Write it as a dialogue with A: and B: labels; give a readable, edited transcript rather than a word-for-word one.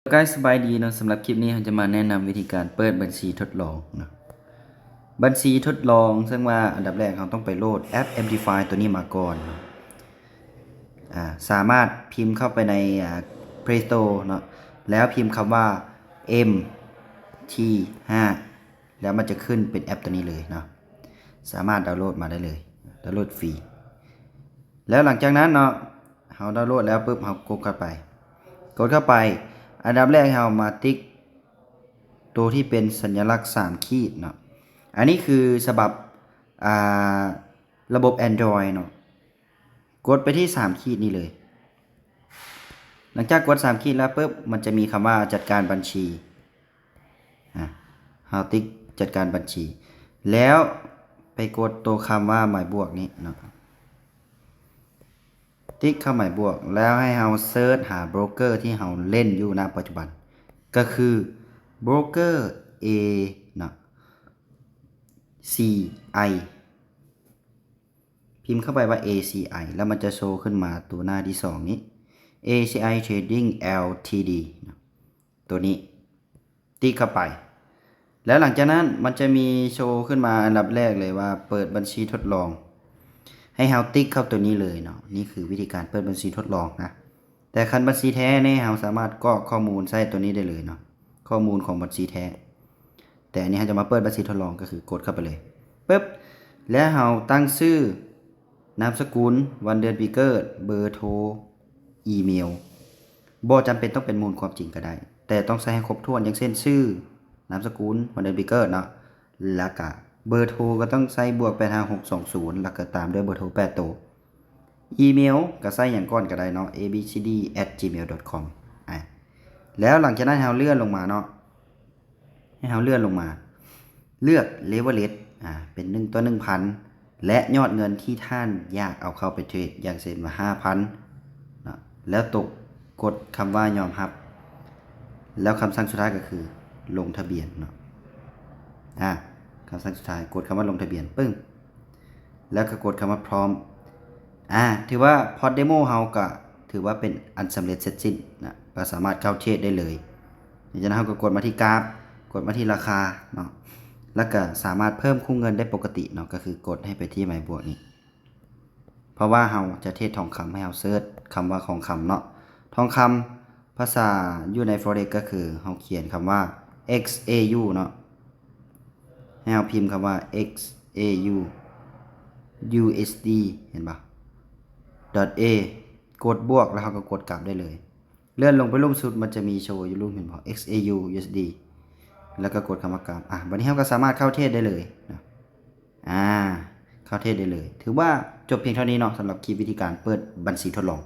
A: ก็สบายดีเนาะสำหรับคลิปนี้เราจะมาแนะนำวิธีการเปิดบัญชีทดลองนะบัญชีทดลองซึ่งว่าอันดับแรกเราต้องไปโหลดแอป Amplify ตัวนี้มาก่อนสามารถพิมพ์เข้าไปในPlay Store เนาะแล้วพิมพ์คำว่า MT5 แล้วมันจะขึ้นเป็นแอปตัวนี้เลยเนาะสามารถดาวน์โหลดมาได้เลยดาวน์โหลดฟรีแล้วหลังจากนั้นเนาะเราดาวน์โหลดแล้วปุ๊บเรากดเข้าไปอันดับแรกเรามาติ๊กตัวที่เป็นสัญลักษณ์3ขีดเนาะอันนี้คือฉบับระบบ Android เนาะกดไปที่3ขีดนี่เลยหลังจากกด3ขีดแล้วปุ๊บมันจะมีคำว่าจัดการบัญชีเราติ๊กจัดการบัญชีแล้วไปกดตัวคำว่าหมายบวกนี้เนาะติ๊กเข้าหมายบวกแล้วให้เราเซิร์ชหาโบรกเกอร์ที่เราเล่นอยู่ณปัจจุบันก็คือโบรกเกอร์ A นะ CI พิมพ์เข้าไปว่า ACI แล้วมันจะโชว์ขึ้นมาตัวหน้าที่2นี้ ACI Trading Ltd นะตัวนี้ติ๊กเข้าไปแล้วหลังจากนั้นมันจะมีโชว์ขึ้นมาอันดับแรกเลยว่าเปิดบัญชีทดลองให้เราติ๊กเข้าตัวนี้เลยเนาะนี่คือวิธีการเปิดบัญชีทดลองนะแต่คันบัญชีแท้เนี่ยเราสามารถกรอกข้อมูลใส่ตัวนี้ได้เลยเนาะข้อมูลของบัญชีแท้แต่อันนี้เราจะมาเปิดบัญชีทดลองก็คือกดเข้าไปเลยปึ๊บแล้วเราตั้งชื่อนามสกุลวันเดือนปีเกิดเบอร์โทรอีเมลบ่จำเป็นต้องเป็นมูลความจริงก็ได้แต่ต้องใส่ให้ครบถ้วนอย่างเช่นชื่อนามสกุลวันเดือนปีเกิดเนาะแล้วก็เบอร์โทรก็ต้องใส่บวก85620แล้วก็ตามด้วยเบอร์โทร8ตัวอีเมลก็ใส่อย่างก่อนก็ได้เนาะ abcd@gmail.com แล้วหลังจากนั้นเราเลื่อนลงมาเนาะให้เราเลื่อนลงมาเลือก leverage เป็น1ต่อ 1,000 และยอดเงินที่ท่านอยากเอาเข้าไปเทรดอย่างเช่นว่า 5,000 นะแล้วกดคำว่ายอมรับแล้วคำสั่งสุดท้ายก็คือลงทะเบียนเนาะคำสั่งสุดท้ายกดคำว่าลงทะเบียนปึ้งแล้วก็กดคำว่าพร้อมถือว่าพอดเดโมเฮาก็ถือว่าเป็นอันสำเร็จเสร็จสิ้นนะก็สามารถเข้าเทรดได้เลยจากนั้นเฮาก็กดมาที่กราฟกดมาที่ราคาเนาะแล้วก็สามารถเพิ่มคู่เงินได้ปกติเนาะก็คือกดให้ไปที่หมายบวกนี้เพราะว่าเฮาจะเทรดทองคำให้เฮาเซิร์ชคำว่าของคำเนาะทองคำภาษาอยู่ใน Forex ก็คือเฮาเขียนคำว่า XAU เนาะให้เฮาพิมพ์คำว่า XAU USD เห็นปะ .a กดบวกแล้วเราก็กดกลับได้เลยเลื่อนลงไปรูปสุดมันจะมีโชว์อยู่รูปเห็นปะ XAU USD แล้วก็กดคำว่ากราฟวันนี้เราก็สามารถเข้าเทรดได้เลยนะเข้าเทรดได้เลยถือว่าจบเพียงเท่านี้เนาะสำหรับคลิปวิธีการเปิดบัญชีทดลอง